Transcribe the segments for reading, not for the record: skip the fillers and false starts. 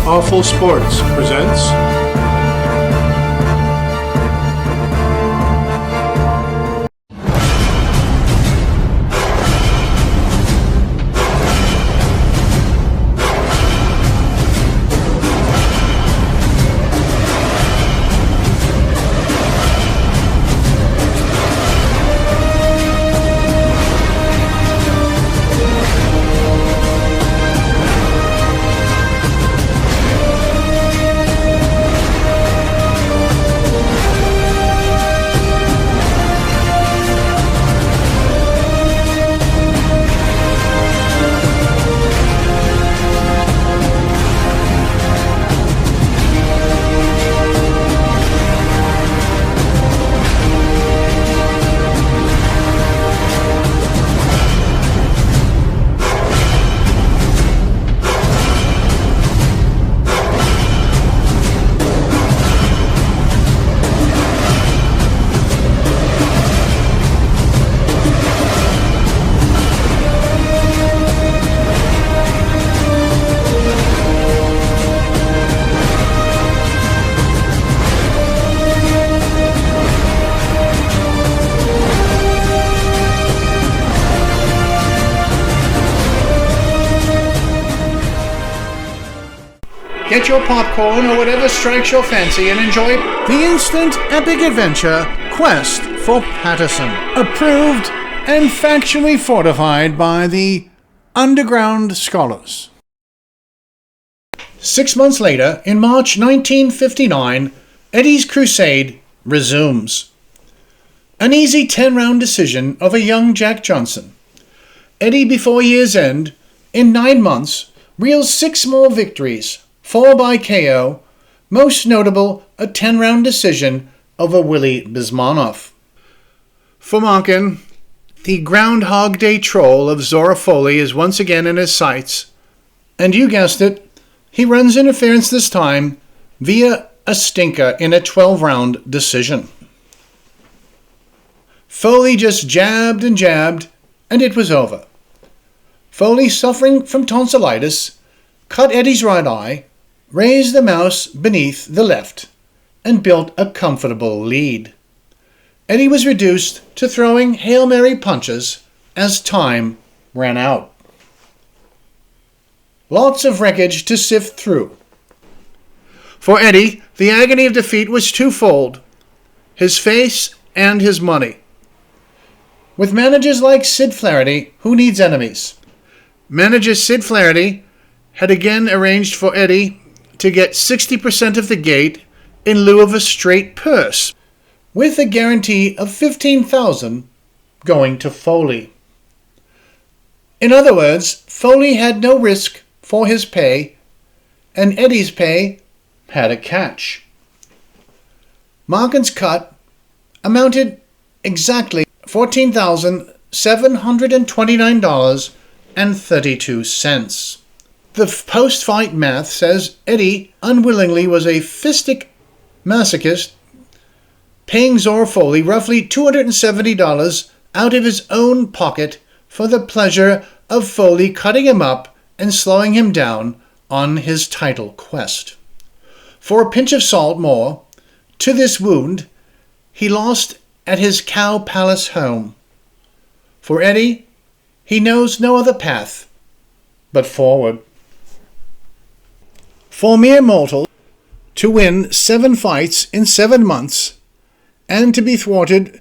Awful Sports presents Get your popcorn or whatever strikes your fancy and enjoy the instant epic adventure Quest for Patterson. Approved and factually fortified by the underground scholars. 6 months later, in March 1959, Eddie's crusade resumes. An easy 10-round decision of a young Jack Johnson. Eddie, before year's end, in 9 months, reels 6 more victories. 4 by KO, most notable a 10-round decision over Willie Bismanoff. For Machen, the Groundhog Day troll of Zora Foley is once again in his sights, and you guessed it, he runs interference this time via a stinker in a 12-round decision. Foley just jabbed, and it was over. Foley, suffering from tonsillitis, cut Eddie's right eye, raised the mouse beneath the left, and built a comfortable lead. Eddie was reduced to throwing Hail Mary punches as time ran out. Lots of wreckage to sift through. For Eddie, the agony of defeat was twofold: his face and his money. With managers like Sid Flaherty, who needs enemies? Manager Sid Flaherty had again arranged for Eddie to get 60% of the gate in lieu of a straight purse, with a guarantee of $15,000 going to Foley. In other words, Foley had no risk for his pay, and Eddie's pay had a catch. Machen's cut amounted exactly $14,729.32. The post-fight math says Eddie unwillingly was a fistic masochist, paying Zora Foley roughly $270 out of his own pocket for the pleasure of Foley cutting him up and slowing him down on his title quest. For a pinch of salt more, to this wound, he lost at his Cow Palace home. For Eddie, he knows no other path but forward. For mere mortal to win 7 fights in 7 months and to be thwarted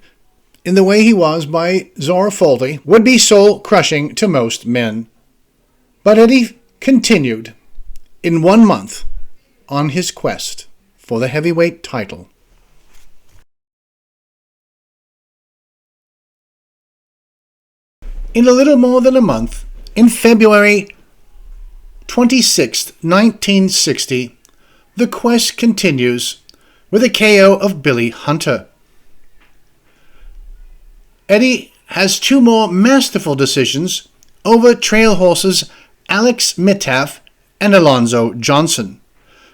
in the way he was by Zora Foley would be soul-crushing to most men. But Eddie continued in 1 month on his quest for the heavyweight title. In a little more than a month, in February 26, 1960, the quest continues with a KO of Billy Hunter. Eddie has 2 more masterful decisions over trail horses Alex Mittaf and Alonzo Johnson.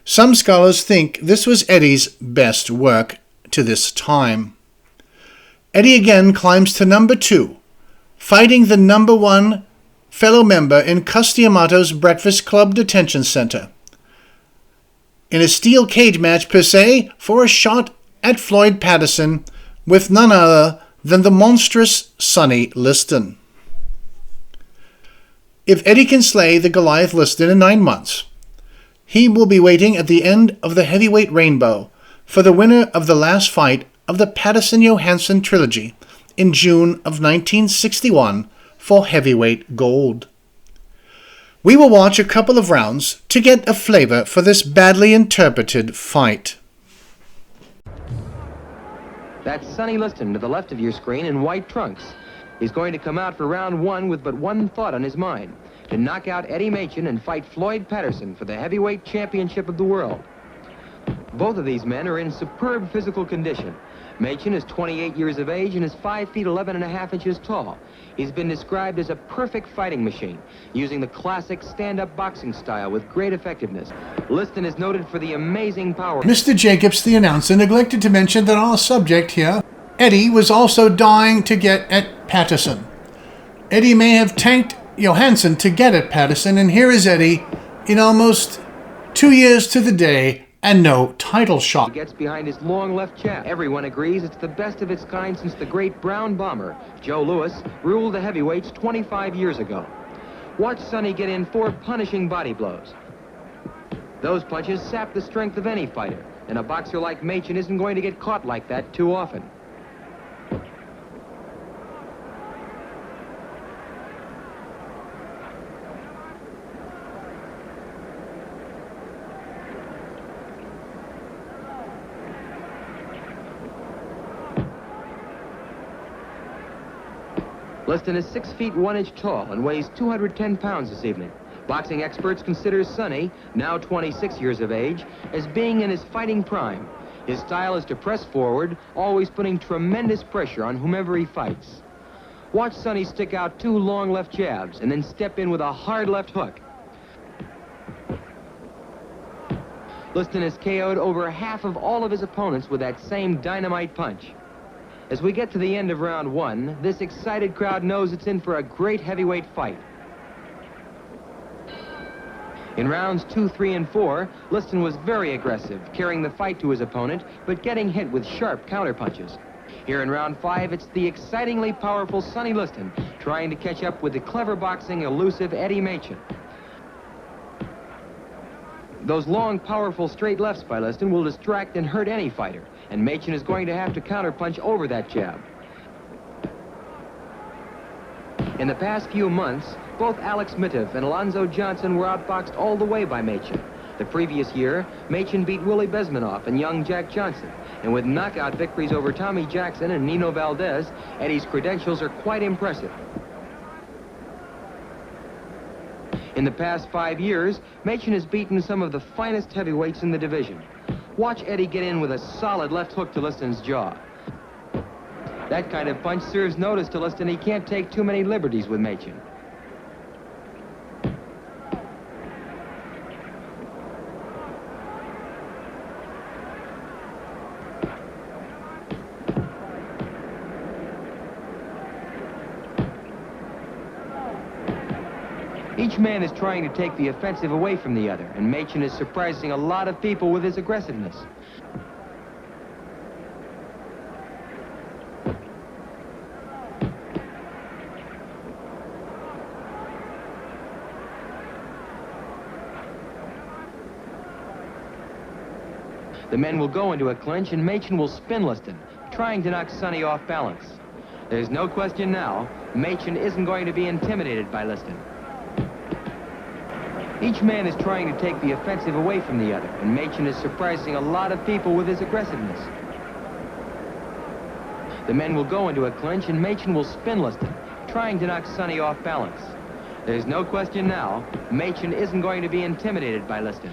Some scholars think this was Eddie's best work to this time. Eddie again climbs to number 2, fighting the number 1 fellow member in Cus D'Amato's Breakfast Club Detention Center. in a steel cage match per se for a shot at Floyd Patterson with none other than the monstrous Sonny Liston. If Eddie can slay the Goliath Liston in 9 months, he will be waiting at the end of the heavyweight rainbow for the winner of the last fight of the Patterson-Johanson trilogy in June of 1961 for heavyweight gold. We will watch a couple of rounds to get a flavor for this badly interpreted fight. That's Sonny Liston to the left of your screen in white trunks. He's going to come out for round one with but one thought on his mind: to knock out Eddie Machen and fight Floyd Patterson for the heavyweight championship of the world. Both of these men are in superb physical condition. Machen is 28 years of age and is 5 feet 11 and a half inches tall. He's been described as a perfect fighting machine, using the classic stand-up boxing style with great effectiveness. Liston is noted for the amazing power. Mr. Jacobs, the announcer, neglected to mention that our subject here, Eddie, was also dying to get at Patterson. Eddie may have tanked Johanson to get at Patterson, and here is Eddie in almost 2 years to the day and no title shot. He gets behind his long left jab. Everyone agrees it's the best of its kind since the great brown bomber, Joe Louis, ruled the heavyweights 25 years ago. Watch Sonny get in 4 punishing body blows. Those punches sap the strength of any fighter, and a boxer like Machen isn't going to get caught like that too often. Liston is 6 feet 1 inch tall and weighs 210 pounds this evening. Boxing experts consider Sonny, now 26 years of age, as being in his fighting prime. His style is to press forward, always putting tremendous pressure on whomever he fights. Watch Sonny stick out 2 long left jabs and then step in with a hard left hook. Liston has KO'd over half of all of his opponents with that same dynamite punch. As we get to the end of round one, this excited crowd knows it's in for a great heavyweight fight. In rounds 2, 3, and 4, Liston was very aggressive, carrying the fight to his opponent, but getting hit with sharp counterpunches. Here in round 5, it's the excitingly powerful Sonny Liston trying to catch up with the clever boxing, elusive Eddie Machen. Those long, powerful straight lefts by Liston will distract and hurt any fighter, and Machen is going to have to counterpunch over that jab. In the past few months, both Alex Mitov and Alonzo Johnson were outboxed all the way by Machen. The previous year, Machen beat Willie Besmanoff and young Jack Johnson, and with knockout victories over Tommy Jackson and Nino Valdez, Eddie's credentials are quite impressive. In the past 5 years, Machen has beaten some of the finest heavyweights in the division. Watch Eddie get in with a solid left hook to Liston's jaw. That kind of punch serves notice to Liston. He can't take too many liberties with Machen. Each man is trying to take the offensive away from the other, and Machen is surprising a lot of people with his aggressiveness. The men will go into a clinch, and Machen will spin Liston, trying to knock Sonny off balance. There's no question now, Machen isn't going to be intimidated by Liston. Each man is trying to take the offensive away from the other, and Machen is surprising a lot of people with his aggressiveness. The men will go into a clinch, and Machen will spin Liston, trying to knock Sonny off balance. There's no question now, Machen isn't going to be intimidated by Liston.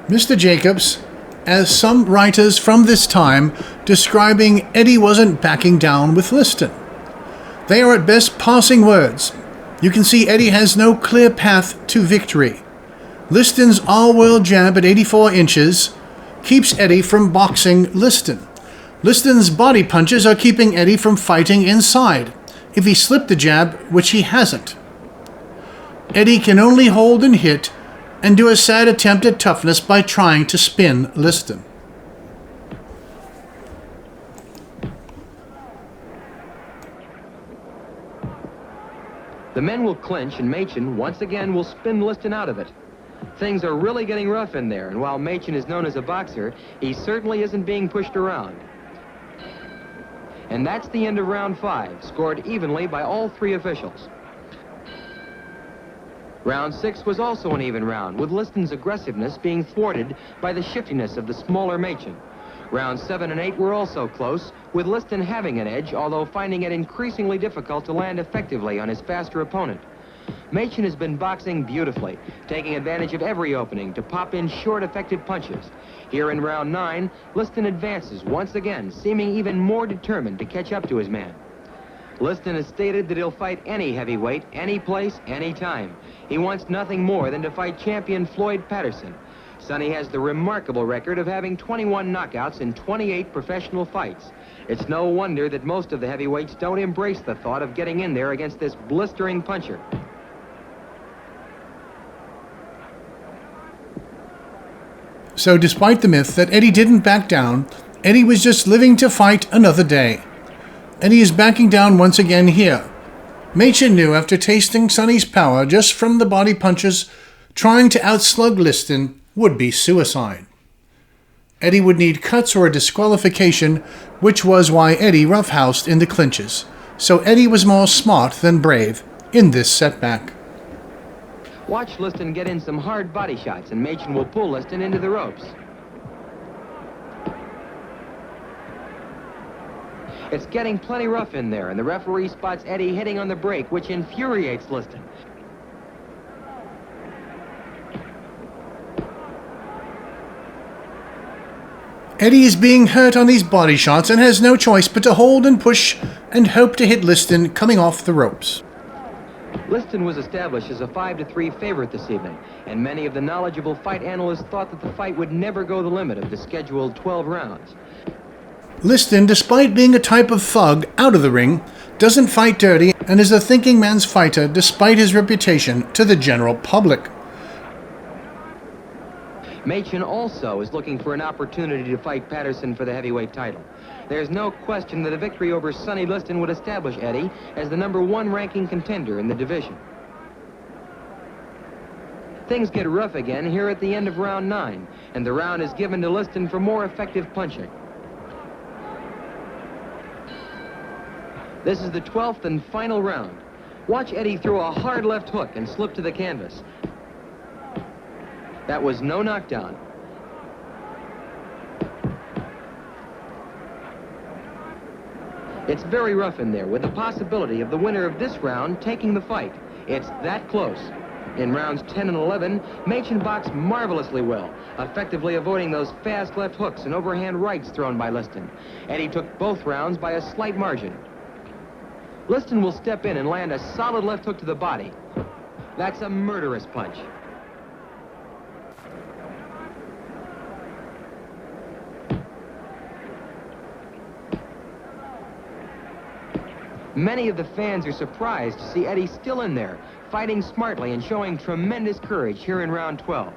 Mr. Jacobs, as some writers from this time describing Eddie wasn't backing down with Liston. They are at best passing words. You can see Eddie has no clear path to victory. Liston's all-world jab at 84 inches keeps Eddie from boxing Liston. Liston's body punches are keeping Eddie from fighting inside, if he slipped the jab, which he hasn't. Eddie can only hold and hit and do a sad attempt at toughness by trying to spin Liston. The men will clinch, and Machen once again will spin Liston out of it. Things are really getting rough in there, and while Machen is known as a boxer, he certainly isn't being pushed around. And that's the end of round 5, scored evenly by all 3 officials. Round 6 was also an even round, with Liston's aggressiveness being thwarted by the shiftiness of the smaller Machen. Rounds 7 and 8 were also close, with Liston having an edge, although finding it increasingly difficult to land effectively on his faster opponent. Machen has been boxing beautifully, taking advantage of every opening to pop in short, effective punches. Here in round 9, Liston advances once again, seeming even more determined to catch up to his man. Liston has stated that he'll fight any heavyweight, any place, any time. He wants nothing more than to fight champion Floyd Patterson. Sonny has the remarkable record of having 21 knockouts in 28 professional fights. It's no wonder that most of the heavyweights don't embrace the thought of getting in there against this blistering puncher. So despite the myth that Eddie didn't back down, Eddie was just living to fight another day. Eddie is backing down once again here. Machen knew after tasting Sonny's power just from the body punches, trying to outslug Liston would be suicide. Eddie would need cuts or a disqualification, which was why Eddie roughhoused in the clinches. So Eddie was more smart than brave in this setback. Watch Liston get in some hard body shots, and Machen will pull Liston into the ropes. It's getting plenty rough in there, and the referee spots Eddie hitting on the brake, which infuriates Liston. Eddie is being hurt on these body shots and has no choice but to hold and push and hope to hit Liston coming off the ropes. Liston was established as a 5-3 favorite this evening, and many of the knowledgeable fight analysts thought that the fight would never go the limit of the scheduled 12 rounds. Liston, despite being a type of thug out of the ring, doesn't fight dirty and is a thinking man's fighter despite his reputation to the general public. Machen also is looking for an opportunity to fight Patterson for the heavyweight title. There's no question that a victory over Sonny Liston would establish Eddie as the #1 ranking contender in the division. Things get rough again here at the end of round 9, and the round is given to Liston for more effective punching. This is the 12th and final round. Watch Eddie throw a hard left hook and slip to the canvas. That was no knockdown. It's very rough in there, with the possibility of the winner of this round taking the fight. It's that close. In rounds 10 and 11, Machen boxed marvelously well, effectively avoiding those fast left hooks and overhand rights thrown by Liston. Eddie took both rounds by a slight margin. Liston will step in and land a solid left hook to the body. That's a murderous punch. Many of the fans are surprised to see Eddie still in there, fighting smartly and showing tremendous courage here in round 12.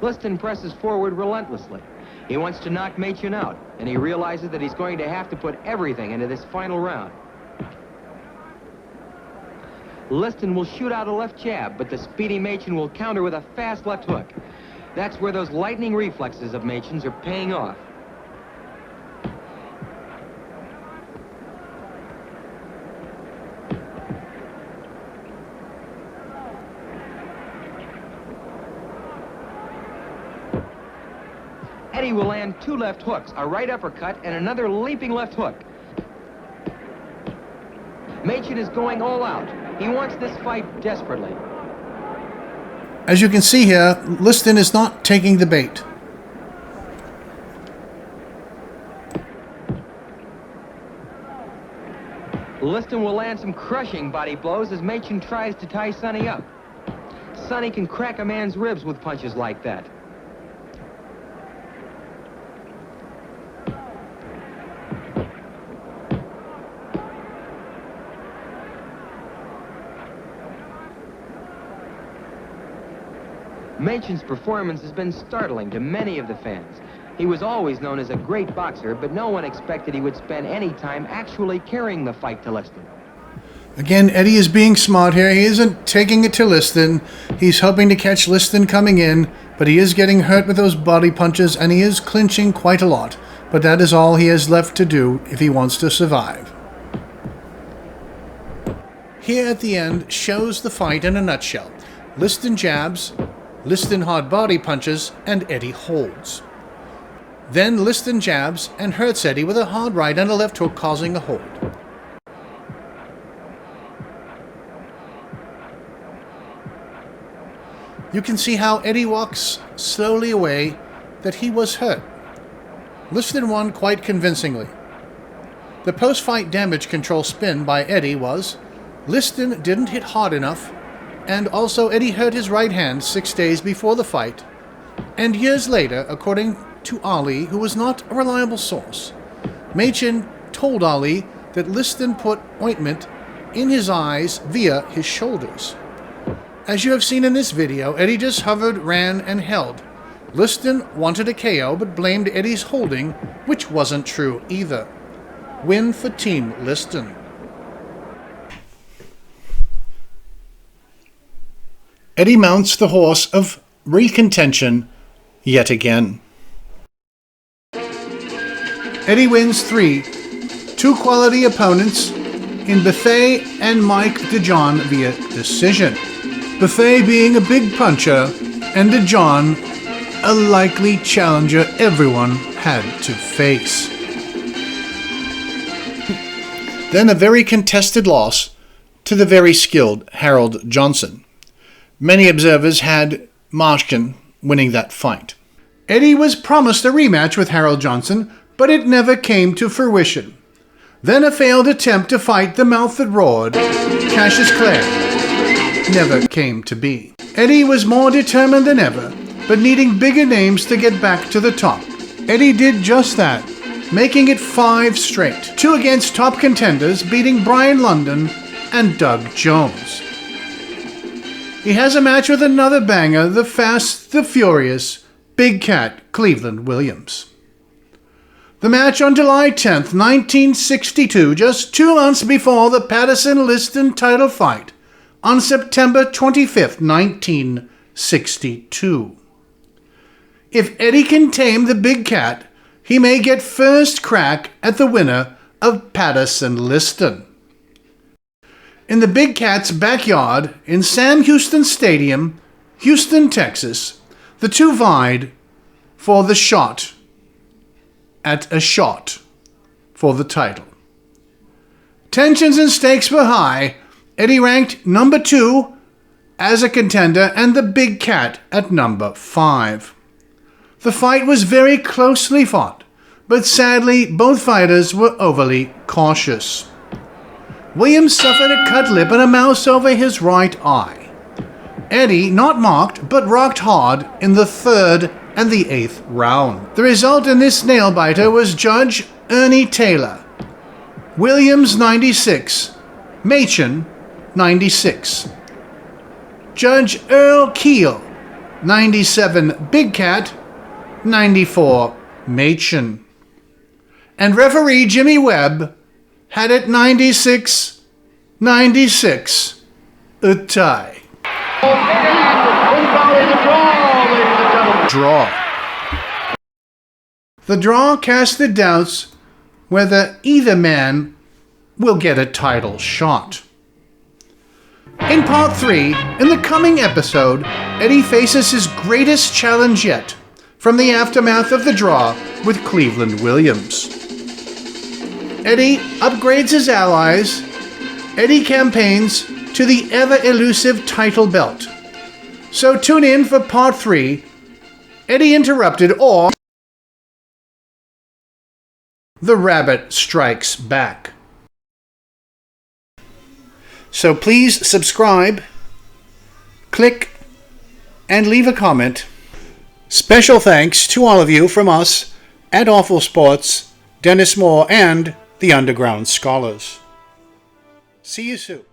Liston presses forward relentlessly. He wants to knock Machen out, and he realizes that he's going to have to put everything into this final round. Liston will shoot out a left jab, but the speedy Machen will counter with a fast left hook. That's where those lightning reflexes of Machen's are paying off. Eddie will land 2 left hooks, a right uppercut, and another leaping left hook. Machen is going all out. He wants this fight desperately. As you can see here, Liston is not taking the bait. Liston will land some crushing body blows as Machen tries to tie Sonny up. Sonny can crack a man's ribs with punches like that. Machen's performance has been startling to many of the fans. He was always known as a great boxer, but no one expected he would spend any time actually carrying the fight to Liston. Again, Eddie is being smart here. He isn't taking it to Liston. He's hoping to catch Liston coming in, but he is getting hurt with those body punches, and he is clinching quite a lot. But that is all he has left to do if he wants to survive. Here at the end shows the fight in a nutshell. Liston jabs, Liston hard body punches, and Eddie holds. Then Liston jabs and hurts Eddie with a hard right and a left hook, causing a hold. You can see how Eddie walks slowly away, that he was hurt. Liston won quite convincingly. The post-fight damage control spin by Eddie was, Liston didn't hit hard enough, and also Eddie hurt his right hand 6 days before the fight. And years later, according to Ali, who was not a reliable source, Machen told Ali that Liston put ointment in his eyes via his shoulders. As you have seen in this video, Eddie just hovered, ran, and held. Liston wanted a KO, but blamed Eddie's holding, which wasn't true either. Win for Team Liston. Eddie mounts the horse of recontention yet again. Eddie wins 3, 2 quality opponents in Buffet and Mike DeJohn via decision. Buffet being a big puncher, and DeJohn a likely challenger everyone had to face. Then a very contested loss to the very skilled Harold Johnson. Many observers had Machen winning that fight. Eddie was promised a rematch with Harold Johnson, but it never came to fruition. Then a failed attempt to fight the mouth that roared, Cassius Clay, never came to be. Eddie was more determined than ever, but needing bigger names to get back to the top. Eddie did just that, making it 5 straight. 2 against top contenders, beating Brian London and Doug Jones. He has a match with another banger, the fast, the furious, Big Cat Cleveland Williams. The match on July 10th, 1962, just 2 months before the Patterson-Liston title fight, on September 25th, 1962. If Eddie can tame the Big Cat, he may get first crack at the winner of Patterson-Liston. In the Big Cat's backyard in Sam Houston Stadium, Houston, Texas, the 2 vied for the shot at a shot for the title. Tensions and stakes were high. Eddie ranked number 2 as a contender and the Big Cat at number 5. The fight was very closely fought, but sadly both fighters were overly cautious. Williams suffered a cut lip and a mouse over his right eye. Eddie not marked, but rocked hard in the 3rd and the 8th round. The result in this nail-biter was Judge Ernie Taylor. Williams 96, Machen 96. Judge Earl Keel 97, Big Cat 94, Machen. And referee Jimmy Webb had it 96-96, a tie. Draw. The draw casted doubts whether either man will get a title shot. In part 3, in the coming episode, Eddie faces his greatest challenge yet, from the aftermath of the draw with Cleveland Williams. Eddie upgrades his allies. Eddie campaigns to the ever-elusive title belt. So tune in for part 3, Eddie Interrupted, or The Rabbit Strikes Back. So please subscribe, click, and leave a comment. Special thanks to all of you from us at Awful Sports, Dennis Moore, and the Underground Scholars. See you soon.